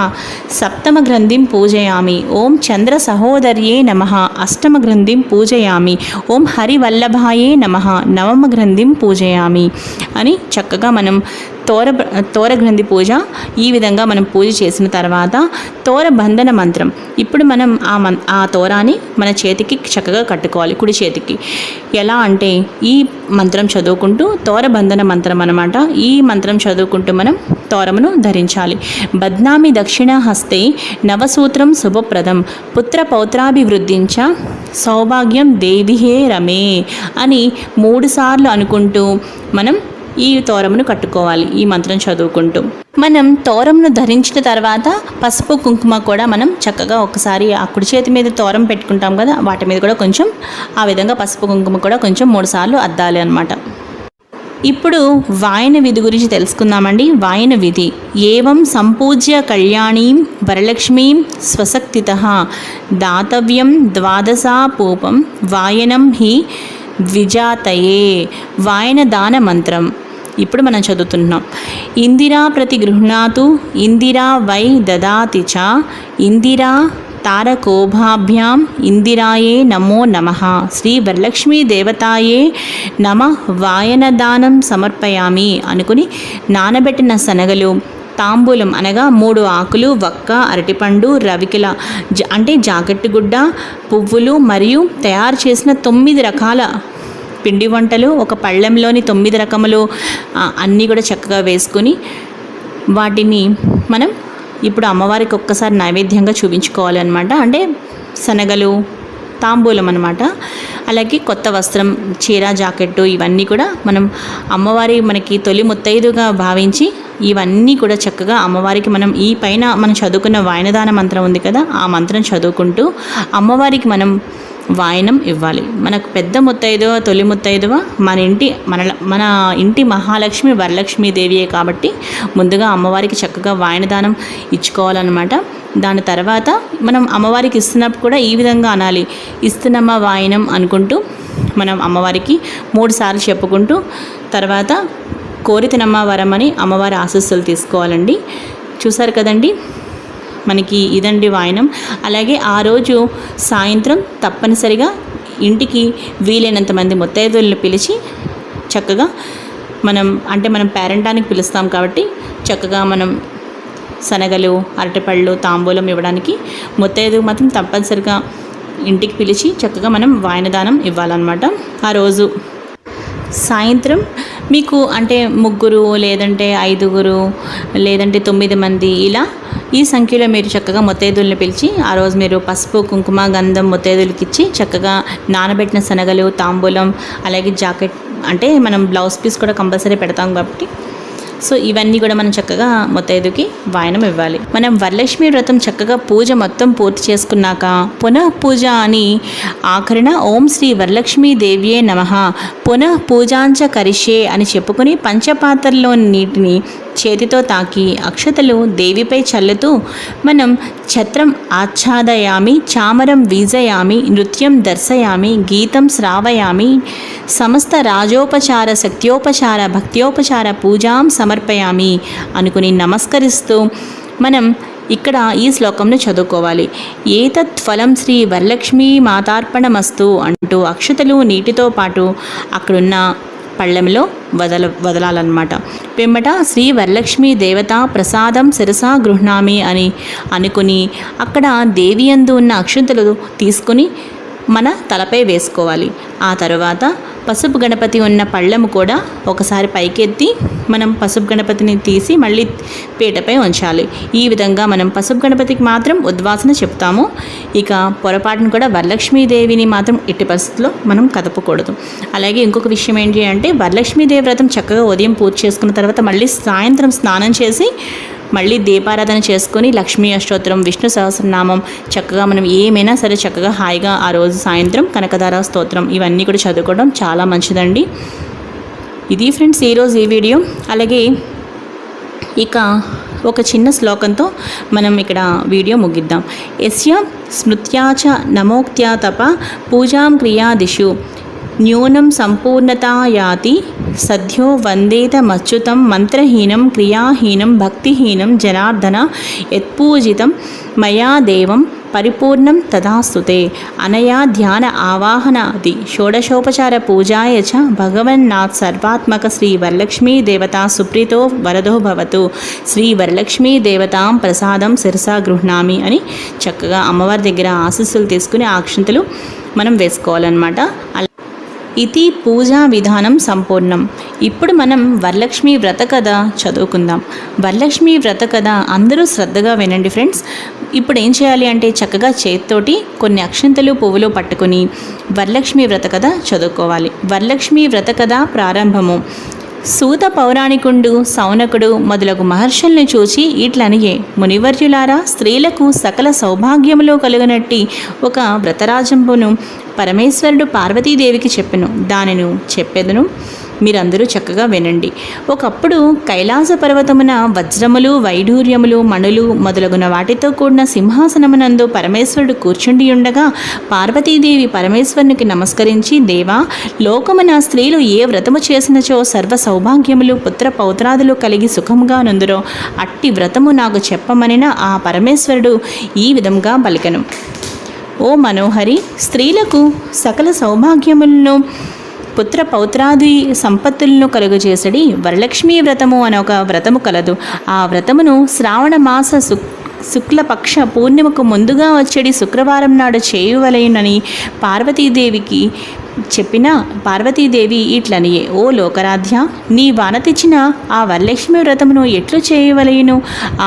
సప్తమ గ్రంథిం పూజయామి. ఓం చంద్ర సహోదర్యే నమః అష్టమ గ్రంథిం పూజయామి. ఓం హరివల్లభాయే నమః నవమ గ్రంథిం పూజయామి అని చక్కగా మనం తోరగ్రంథి పూజ ఈ విధంగా మనం పూజ చేసిన తర్వాత తోరబంధన మంత్రం. ఇప్పుడు మనం ఆ తోరాన్ని మన చేతికి చక్కగా కట్టుకోవాలి, కుడి చేతికి. ఎలా అంటే ఈ మంత్రం చదువుకుంటూ, తోరబంధన మంత్రం అన్నమాట, ఈ మంత్రం చదువుకుంటూ మనం తోరమును ధరించాలి. బద్నామి దక్షిణ హస్తే నవసూత్రం శుభప్రదం పుత్ర పౌత్రాభివృద్ధించ సౌభాగ్యం దేవిహే రమే అని 3 సార్లు అనుకుంటూ మనం ఈ తోరమును కట్టుకోవాలి. ఈ మంత్రం చదువుకుంటూ మనం తోరంను ధరించిన తర్వాత పసుపు కుంకుమ కూడా మనం చక్కగా ఒకసారి ఆ కుడి చేతి మీద తోరం పెట్టుకుంటాం కదా, వాటి మీద కూడా కొంచెం ఆ విధంగా పసుపు కుంకుమ కూడా కొంచెం 3 సార్లు అద్దాలి అన్నమాట. ఇప్పుడు వాయన విధి గురించి తెలుసుకుందామండి. వాయన విధి: ఏవం సంపూజ్య కళ్యాణీం వరలక్ష్మీం స్వశక్తితః దాతవ్యం ద్వాదశాపూపం వాయనం హి ద్విజాతయే. వాయన దాన మంత్రం ఇప్పుడు మనం చదువుతున్నాం. ఇందిరా ప్రతి గృహ్ణాతు ఇందిరా వై దదాతి చ ఇందిరా తారకోభాభ్యాం ఇందిరాయే నమో నమః శ్రీ వరలక్ష్మీ దేవతాయే నమ వాయనదానం సమర్పయామి అనుకుని నానబెట్టిన శనగలు, తాంబూలం అనగా 3 ఆకులు, వక్క, అరటిపండు, రవికిల అంటే జాకెట్టు గుడ్డ, పువ్వులు మరియు తయారు చేసిన 9 రకాల పిండి వంటలు, ఒక పళ్ళెంలోని 9 రకములు అన్నీ కూడా చక్కగా వేసుకొని వాటిని మనం ఇప్పుడు అమ్మవారికి ఒక్కసారి నైవేద్యంగా చూపించుకోవాలి అనమాట. అంటే శనగలు, తాంబూలం అనమాట. అలాగే కొత్త వస్త్రం, చీర, జాకెట్టు ఇవన్నీ కూడా మనం అమ్మవారి మనకి తొలి ముత్తైదుగా భావించి ఇవన్నీ కూడా చక్కగా అమ్మవారికి మనం ఈ పైన మనం చదువుకున్న వాయనదాన మంత్రం ఉంది కదా, ఆ మంత్రం చదువుకుంటూ అమ్మవారికి మనం వాయనం ఇవ్వాలి. మనకు పెద్ద ముత్తైదువ, తొలి ముత్తైదువ మన ఇంటి మహాలక్ష్మి వరలక్ష్మీదేవియే కాబట్టి ముందుగా అమ్మవారికి చక్కగా వాయనదానం ఇచ్చుకోవాలన్నమాట. దాని తర్వాత మనం అమ్మవారికి ఇస్తున్నప్పుడు కూడా ఈ విధంగా అనాలి: ఇస్తున్నమ్మ వాయనం అనుకుంటూ మనం అమ్మవారికి 3 సార్లు చెప్పుకుంటూ తర్వాత కోరితినమ్మ వరం అని అమ్మవారి ఆశీస్సులు తీసుకోవాలండి. చూసారు కదండి, మనకి ఇదండి వాయనం. అలాగే ఆ రోజు సాయంత్రం తప్పనిసరిగా ఇంటికి వీలైనంత మంది ముత్తైదువులను పిలిచి చక్కగా మనం పేరంటానికి పిలుస్తాం కాబట్టి చక్కగా మనం శనగలు, అరటిపళ్ళు, తాంబూలం ఇవ్వడానికి ముత్తైదువు మాత్రం తప్పనిసరిగా ఇంటికి పిలిచి చక్కగా మనం వాయనదానం ఇవ్వాలన్నమాట. ఆ రోజు సాయంత్రం మీకు అంటే 3 లేదంటే 5 లేదంటే 9 మంది ఇలా ఈ సంఖ్యలో మీరు చక్కగా ముత్తైదువులను పిలిచి ఆ రోజు మీరు పసుపు, కుంకుమ, గంధం ముత్తైదువులకి ఇచ్చి చక్కగా నానబెట్టిన శనగలు, తాంబూలం, అలాగే జాకెట్ అంటే మనం బ్లౌజ్ పీస్ కూడా కంపల్సరీ పెడతాం కాబట్టి సో ఇవన్నీ కూడా మనం చక్కగా ముత్తైదుకి వాయనం ఇవ్వాలి. మనం వరలక్ష్మి వ్రతం చక్కగా పూజ మొత్తం పూర్తి చేసుకున్నాక పునః పూజ అని ఆఖరణ ఓం శ్రీ వరలక్ష్మీ దేవ్యే నమః పునః పూజాంచ కరిష్యే అని చెప్పుకొని పంచపాత్రలోని నీటిని చేతితో తాకి అక్షతలు దేవిపై చల్లుతూ మనం ఛత్రం ఆచ్ఛాదయామి, చామరం వీజయామి, నృత్యం దర్శయామి, గీతం శ్రావయామి, సమస్త రాజోపచార, శక్త్యోపచార, భక్త్యోపచార పూజాం సమర్పయామి అనుకుని నమస్కరిస్తూ మనం ఇక్కడ ఈ శ్లోకంను చదువుకోవాలి. ఏతత్ ఫలం శ్రీ వరలక్ష్మీ మాతార్పణమస్తు అంటూ అక్షతలు నీటితో పాటు అక్కడున్న పళ్ళెంలో వదలాలన్నమాట. పిమ్మట శ్రీ వరలక్ష్మీ దేవత ప్రసాదం శిరసా గృహ్ణామి అని అనుకుని అక్కడ దేవియందు ఉన్న అక్షంతలు తీసుకుని మన తలపై వేసుకోవాలి. ఆ తర్వాత పసుపు గణపతి ఉన్న పళ్ళెము కూడా ఒకసారి పైకెత్తి మనం పసుపు గణపతిని తీసి మళ్ళీ పీటపై ఉంచాలి. ఈ విధంగా మనం పసుపు గణపతికి మాత్రం ఉద్వాసన చెప్తాము. ఇక పొరపాటును కూడా వరలక్ష్మీదేవిని మాత్రం ఎట్టి పరిస్థితుల్లో మనం కదపకూడదు. అలాగే ఇంకొక విషయం ఏంటి అంటే వరలక్ష్మీదేవి వ్రతం చక్కగా ఉదయం పూజ చేసుకున్న తర్వాత మళ్ళీ సాయంత్రం స్నానం చేసి మళ్ళీ దీపారాధన చేసుకొని లక్ష్మీ అష్టోత్తరం, విష్ణు సహస్రనామం చక్కగా మనం ఏమైనా సరే చక్కగా హాయిగా ఆ రోజు సాయంత్రం కనకధార స్తోత్రం ఇవన్నీ కూడా చదువుకోవడం చాలా మంచిదండి. ఇది ఫ్రెండ్స్ ఈరోజు ఈ వీడియో. అలాగే ఇక ఒక చిన్న శ్లోకంతో మనం ఇక్కడ వీడియో ముగిద్దాం. యస్య స్మృత్యాచ నమోక్త్యా తప పూజాం క్రియాదిషు న్యూనం సంపూర్ణతా యాతి సద్యో వందేత మచ్యుతం మంత్రహీనం క్రియాహీనం భక్తిహీనం జనార్దన యత్పూజితం మయా దేవం పరిపూర్ణం తదాస్తుతే అనయా ధ్యాన ఆవాహనాది షోడశోపచార పూజాయ చ భగవన్నాథ్ సర్వాత్మక శ్రీ వరలక్ష్మీ దేవతా సుప్రీతో వరదో భవతు శ్రీ వరలక్ష్మీ దేవతాం ప్రసాదం శిరసా గృహ్ణామి అని చక్కగా అమ్మవారి దగ్గర ఆశీస్సులు తీసుకుని అక్షంతలు మనం వేసుకోవాలన్నమాట. ఇది పూజా విధానం సంపూర్ణం. ఇప్పుడు మనం వరలక్ష్మి వ్రత కథ చదువుకుందాం. వరలక్ష్మి వ్రత కథ అందరూ శ్రద్ధగా వినండి ఫ్రెండ్స్. ఇప్పుడు ఏం చేయాలి అంటే చక్కగా చేతితోటి కొన్ని అక్షంతలు పువ్వులు పట్టుకొని వరలక్ష్మి వ్రత కథ చదువుకోవాలి. వరలక్ష్మి వ్రత కథ ప్రారంభము. సూత పౌరాణికుండు సౌనకుడు మొదలగు మహర్షుల్ని చూచి ఇట్లనియే, మునివర్యులారా, స్త్రీలకు సకల సౌభాగ్యములు కలుగనట్టి ఒక వ్రతరాజంబును పరమేశ్వరుడు పార్వతీదేవికి చెప్పెను. దానిని చెప్పెదను, మీరందరూ చక్కగా వినండి. ఒకప్పుడు కైలాస పర్వతమున వజ్రములు, వైఢూర్యములు, మణులు మొదలగున వాటితో కూడిన సింహాసనమునందు పరమేశ్వరుడు కూర్చుండి ఉండగా పార్వతీదేవి పరమేశ్వరునికి నమస్కరించి, దేవా, లోకమున స్త్రీలు ఏ వ్రతము చేసినచో సర్వ సౌభాగ్యములు, పుత్ర పౌత్రాదులు కలిగి సుఖముగా నుందురో అట్టి వ్రతము నాకు చెప్పమనిన ఆ పరమేశ్వరుడు ఈ విధంగా పలికెను. ఓ మనోహరి, స్త్రీలకు సకల సౌభాగ్యములను, పుత్ర పౌత్రాది సంపత్తులను కలుగజేసడి వరలక్ష్మీ వ్రతము అనే ఒక వ్రతము కలదు. ఆ వ్రతమును శ్రావణ మాస శుక్లపక్ష పూర్ణిమకు ముందుగా వచ్చేది శుక్రవారం నాడు చేయువలెనని పార్వతీదేవికి చెప్పిన పార్వతీదేవి ఇట్లనియే, ఓ లోకరాధ్య, నీ వానతిచ్చిన ఆ వరలక్ష్మి వ్రతమును ఎట్లు చేయవలయును?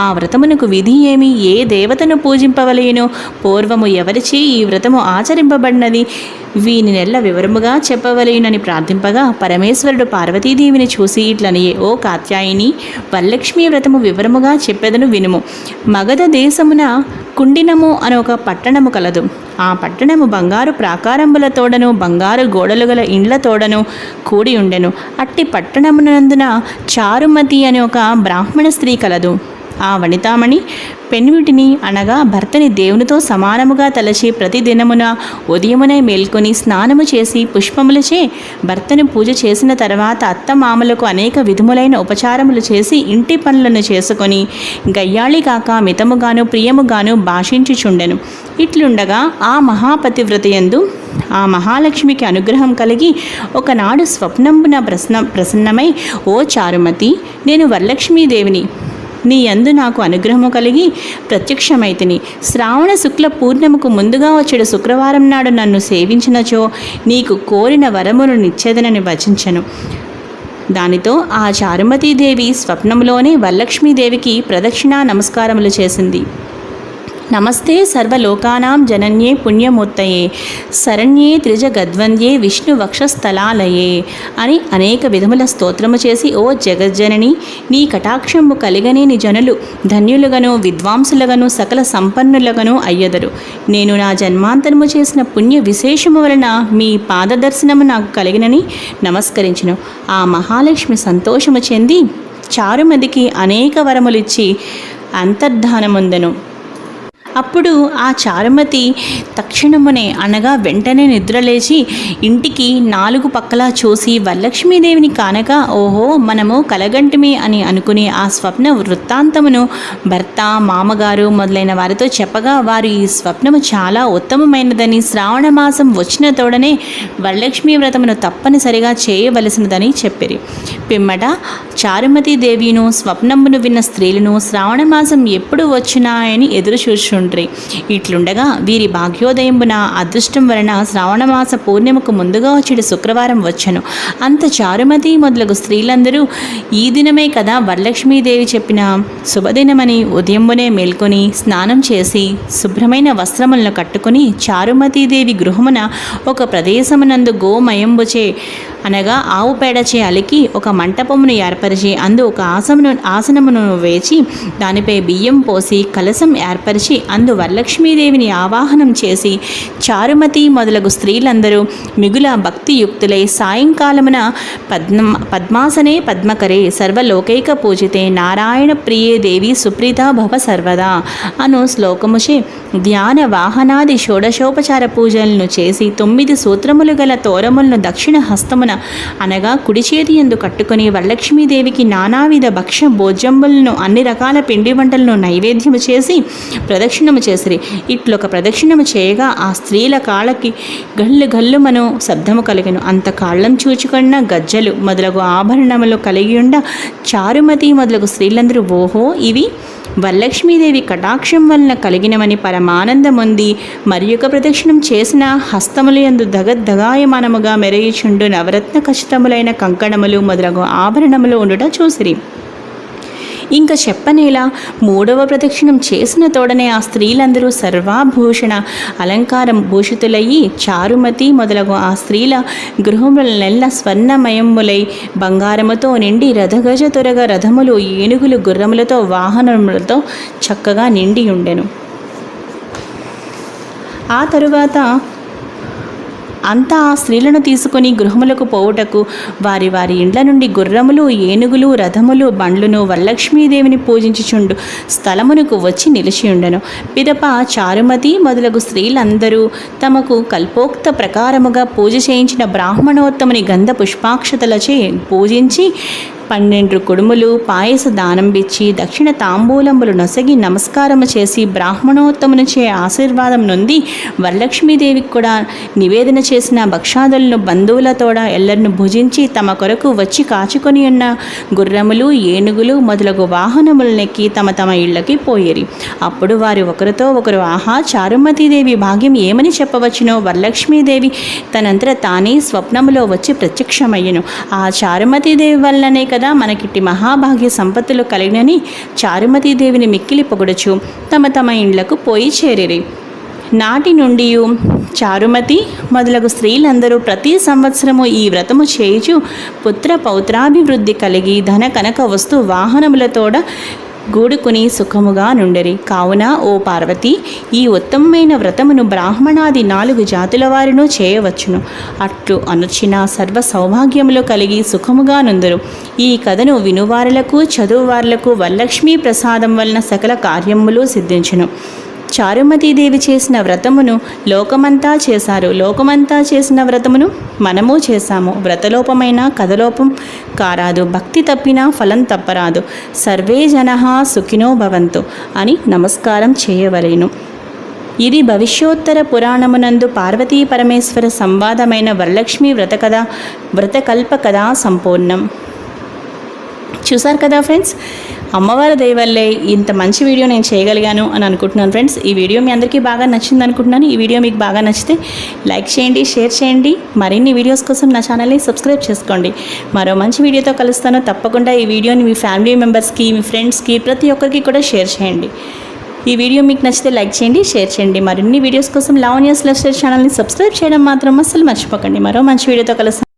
ఆ వ్రతమునకు విధి ఏమి? ఏ దేవతను పూజింపవలయును? పూర్వము ఎవరిచే ఈ వ్రతము ఆచరింపబడినది? వీని నెల్ల వివరముగా చెప్పవలయునని ప్రార్థింపగా పరమేశ్వరుడు పార్వతీదేవిని చూసి ఇట్లనియే, ఓ కాత్యాయిని, వరలక్ష్మీ వ్రతము వివరముగా చెప్పెదను వినుము. మగధ దేశమున కుండినము అనే ఒక పట్టణము కలదు. ఆ పట్టణము బంగారు ప్రాకారంబులతోడను బంగారు గోడలు గల ఇండ్లతోడను కూడి ఉండెను. అట్టి పట్టణమునందున చారుమతి అనే ఒక బ్రాహ్మణ స్త్రీ కలదు. ఆ వనితామణి పెన్విటిని అనగా భర్తని దేవునితో సమానముగా తలచి ప్రతిదినమున ఉదయమునే మేల్కొని స్నానము చేసి పుష్పములచే భర్తను పూజ చేసిన తర్వాత అత్తమామలకు అనేక విధములైన ఉపచారములు చేసి ఇంటి పనులను చేసుకొని గయ్యాళి కాక మితముగాను ప్రియముగాను భాషించుచుండెను. ఇట్లుండగా ఆ మహాపతివ్రతయందు ఆ మహాలక్ష్మికి అనుగ్రహం కలిగి ఒకనాడు స్వప్నంబున ప్రసన్నమై, ఓ చారుమతి, నేను వరలక్ష్మీదేవిని, నీ యందు నాకు అనుగ్రహము కలిగి ప్రత్యక్షమైతిని. శ్రావణ శుక్ల పూర్ణిమకు ముందుగా వచ్చేడు శుక్రవారం నాడు నన్ను సేవించినచో నీకు కోరిన వరమును నిచ్చేదనని వచించెను. దానితో ఆ చారుమతీదేవి స్వప్నంలోనే వరలక్ష్మీదేవికి ప్రదక్షిణా నమస్కారములు చేసింది. నమస్తే సర్వలోకానాం జనన్యే పుణ్యమూర్తయే శరణ్యే త్రిజగద్వంద్యే విష్ణు వక్షస్థలాలయే అని అనేక విధముల స్తోత్రము చేసి, ఓ జగజ్జనని, నీ కటాక్షము కలిగనేని జనులు ధన్యులుగను విద్వాంసులుగను సకల సంపన్నులుగను అయ్యదరు. నేను నా జన్మాంతరము చేసిన పుణ్య విశేషము వలన మీ పాదదర్శనము నాకు కలిగినని నమస్కరించును. ఆ మహాలక్ష్మి సంతోషము చెంది చారుమతికి అనేక వరములిచ్చి అంతర్ధానముందెను. అప్పుడు ఆ చారుమతి తక్షణమునే అనగా వెంటనే నిద్రలేచి ఇంటికి 4 పక్కలా చూసి వరలక్ష్మీదేవిని కానగా, ఓహో, మనము కలగంటిమి అని అనుకుని ఆ స్వప్న వృత్తాంతమును భర్త, మామగారు మొదలైన వారితో చెప్పగా వారు ఈ స్వప్నము చాలా ఉత్తమమైనదని, శ్రావణ మాసం వచ్చిన తోడనే వరలక్ష్మీ వ్రతమును తప్పనిసరిగా చేయవలసినదని చెప్పిరి. పిమ్మట చారుమతీదేవిను స్వప్నమును విన్న స్త్రీలను శ్రావణ మాసం ఎప్పుడు వచ్చినాయని ఎదురు చూచుండ్రి. ఇట్లుండగా వీరి భాగ్యోదయంబున అదృష్టం వలన శ్రావణమాస పూర్ణిమకు ముందుగా వచ్చేడు శుక్రవారం వచ్చెను. అంత చారుమతి మొదలగు స్త్రీలందరూ ఈ దినమే కదా వరలక్ష్మీదేవి చెప్పిన శుభదినమని ఉదయంబునే మేల్కొని స్నానం చేసి శుభ్రమైన వస్త్రములను కట్టుకుని చారుమతీదేవి గృహమున ఒక ప్రదేశమునందు గోమయంబుచే అనగా ఆవు పేడచే అలికి ఒక మంటపమును ఏర్పరిచి అందు ఒక ఆసనమును వేచి దానిపై బియ్యం పోసి కలశం ఏర్పరిచి అందు వరలక్ష్మీదేవిని ఆవాహనం చేసి చారుమతి మొదలగు స్త్రీలందరూ మిగుల భక్తియుక్తులై సాయంకాలమున పద్మాసనే పద్మకరే సర్వలోకైక పూజితే నారాయణ ప్రియే దేవి సుప్రీత భవ సర్వదా అను శ్లోకముచే ధ్యాన వాహనాది షోడశోపచార పూజలను చేసి 9 సూత్రములు గల తోరములను దక్షిణ హస్తమున అనగా కుడి చేతి యందు కట్టుకుని పట్టుకొని వరలక్ష్మీదేవికి నానావిధ భక్ష భోజ్యంబులను అన్ని రకాల పిండి వంటలను నైవేద్యము చేసి ప్రదక్షిణము చేసిరి. ఇట్లొక ప్రదక్షిణము చేయగా ఆ స్త్రీల కాళ్ళకి గల్లు గల్లుమను శబ్దము కలిగెను. అంత కాళ్ళం చూచుకున్న గజ్జలు మొదలగు ఆభరణములు కలిగి ఉండ చారుమతి మొదలగు స్త్రీలందరూ ఓహో ఇవి వరలక్ష్మీదేవి కటాక్షం వలన కలిగినవని పరమానందముంది. మరి యొక్క ప్రదక్షిణం చేసిన హస్తములు యందు దగద్దగాయమానముగా మెరయుచుండు నవరత్న ఖచ్చితములైన కంకణములు మొదలగు ఆభరణములు ఉండుట చూసిరి. ఇంకా చెప్పనేలా మూడవ ప్రదక్షిణం చేసిన తోడనే ఆ స్త్రీలందరూ సర్వాభూషణ అలంకారం భూషితులయ్యి చారుమతి మొదలగు ఆ స్త్రీల గృహములనెల్ల స్వర్ణమయములై బంగారముతో నిండి రథగజ తురగ రథములు ఏనుగులు గుర్రములతో వాహనములతో చక్కగా నిండి ఉండెను. ఆ తరువాత అంతా ఆ స్త్రీలను తీసుకుని గృహములకు పోవుటకు వారి వారి ఇండ్ల నుండి గుర్రములు ఏనుగులు రథములు బండ్లును వరలక్ష్మీదేవిని పూజించుచుండు స్థలమునకు వచ్చి నిలిచియుండెను. పిదప చారుమతి మొదలగు స్త్రీలందరూ తమకు కల్పోక్త ప్రకారముగా పూజ చేయించిన బ్రాహ్మణోత్తముని గంధ పుష్పాక్షతలచే పూజించి 12 కుడుములు పాయస దానంబిచ్చి దక్షిణ తాంబూలములు నొసగి నమస్కారము చేసి బ్రాహ్మణోత్తమునిచే ఆశీర్వాదం నొంది వరలక్ష్మీదేవికి కూడా నివేదన చేసిన భక్షాదులను బంధువులతోడ ఎల్లరిని భుజించి తమ కొరకు వచ్చి కాచుకొని ఉన్న గుర్రములు ఏనుగులు మొదలగు వాహనములనెక్కి తమ తమ ఇళ్ళకి పోయేరి. అప్పుడు వారు ఒకరితో ఒకరు ఆహా చారుమతీదేవి భాగ్యం ఏమని చెప్పవచ్చునో వరలక్ష్మీదేవి తనంతట తానే స్వప్నములో వచ్చి ప్రత్యక్షమయ్యను. ఆ చారుమతీదేవి వల్లనే కదా మనకిట్టి మహాభాగ్య సంపత్తులు కలిగినని చారుమతీదేవిని మిక్కిలి పొగడుచు తమ తమ ఇండ్లకు పోయి చేరిరి. నాటి నుండి చారుమతి మొదలగు స్త్రీలందరూ ప్రతి సంవత్సరము ఈ వ్రతము చేయుచు పుత్ర పౌత్రాభివృద్ధి కలిగి ధన కనక వస్తు వాహనములతోడ గూడుకుని సుఖముగా నుండెరి. కావున ఓ పార్వతి ఈ ఉత్తమమైన వ్రతమును బ్రాహ్మణాది 4 జాతుల వారిను చేయవచ్చును. అట్లు అనుచిన సర్వ సౌభాగ్యములు కలిగి సుఖముగా నుందరు. ఈ కథను వినువారులకు చదువువారులకు వరలక్ష్మీ ప్రసాదం వలన సకల కార్యములు సిద్ధించును. చారుమతీదేవి చేసిన వ్రతమును లోకమంతా చేశారు. లోకమంతా చేసిన వ్రతమును మనము చేశాము. వ్రతలోపమైన కథలోపం కారాదు. భక్తి తప్పినా ఫలం తప్పరాదు. సర్వే జనః సుఖినో భవంతు అని నమస్కారం చేయవలెను. ఇది భవిష్యోత్తర పురాణమునందు పార్వతీ పరమేశ్వర సంవాదమైన వరలక్ష్మీ వ్రతకల్ప కథా సంపూర్ణం. చూసారు కదా ఫ్రెండ్స్, అమ్మవారి దయ వల్లే ఇంత మంచి వీడియో నేను చేయగలిగాను అని అనుకుంటున్నాను ఫ్రెండ్స్. ఈ వీడియో మీ అందరికీ బాగా నచ్చింది అనుకుంటున్నాను. ఈ వీడియో మీకు బాగా నచ్చితే లైక్ చేయండి, షేర్ చేయండి. మరిన్ని వీడియోస్ కోసం నా ఛానల్ని సబ్స్క్రైబ్ చేసుకోండి. మరో మంచి వీడియోతో కలుస్తాను. తప్పకుండా ఈ వీడియోని మీ ఫ్యామిలీ మెంబర్స్కి, మీ ఫ్రెండ్స్కి, ప్రతి ఒక్కరికి కూడా షేర్ చేయండి. ఈ వీడియో మీకు నచ్చితే లైక్ చేయండి, షేర్ చేయండి. మరిన్ని వీడియోస్ కోసం లావణ్యాస్ లైఫ్ స్టైల్ ఛానల్ని సబ్స్క్రైబ్ చేయడం మాత్రం అస్సలు మర్చిపోకండి. మరో మంచి వీడియోతో కలుస్తాను.